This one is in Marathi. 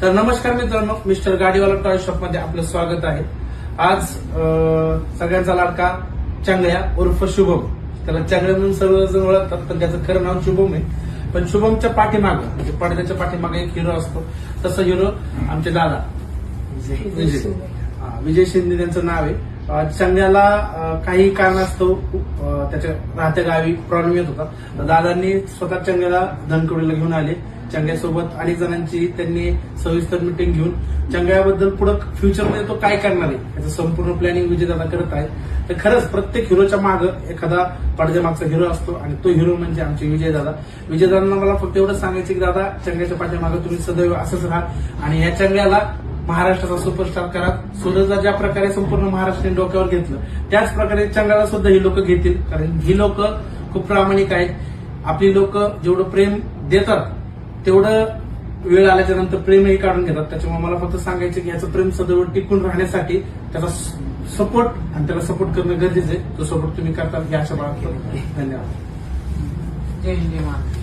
तर नमस्कार मित्रांनो, मिस्टर गाडीवाला टॉय शॉप मध्ये आपलं स्वागत आहे. आज सगळ्यांचा लाडका चंगळ्या उर्फ शुभम, त्याला चंगळ्या म्हणून सर्वजण ओळखतात, पण त्याचं खरं नाव शुभम आहे. पण शुभमच्या पाठीमागं म्हणजे पडद्याच्या पाठीमागे एक हिरो असतो, तसं हिरो आमचे दादा विजय शिंदे त्यांचं नाव आहे. चंगळ्याला काही कारणास्तव त्याच्या राहत्या गावी प्रॉब्लेम येत होता, तर दादांनी स्वतः चंगळ्याला धनकवडीला घेऊन आले. चंगळ्यासोबत अनेक जणांची त्यांनी सविस्तर मिटिंग घेऊन चंगळ्याबद्दल पुढे फ्युचरमध्ये तो काय करणार आहे याचं संपूर्ण प्लॅनिंग विजयदादा करत आहे. तर खरंच प्रत्येक हिरोच्या मागं एखादा पडद्यामागचा हिरो असतो आणि तो हिरो म्हणजे आमचे विजयदादा. विजयदादांना मला फक्त एवढं सांगायचं की दादा, चंगळ्याच्या पाठीमागं तुम्ही सदैव असंच राहा आणि या चंगळ्याला महाराष्ट्राचा सुपरस्टार करा. सूरजला ज्या प्रकारे संपूर्ण महाराष्ट्राने डोक्यावर घेतलं, त्याच प्रकारे चंगळ्याला सुद्धा ही लोक घेतील, कारण ही लोक खूप प्रामाणिक आहेत. आपली लोक जेवढं प्रेम देतात तेवढं वेळ आल्याच्या नंतर प्रेमही काढून घेतात. त्याच्यामुळे मला फक्त सांगायचं की याचं प्रेम सदैव टिकून राहण्यासाठी त्याचा सपोर्ट आणि त्याला सपोर्ट करणं गरजेचं आहे. तो सपोर्ट तुम्ही करता ही आशा बाळगतो. धन्यवाद. जय हिंद.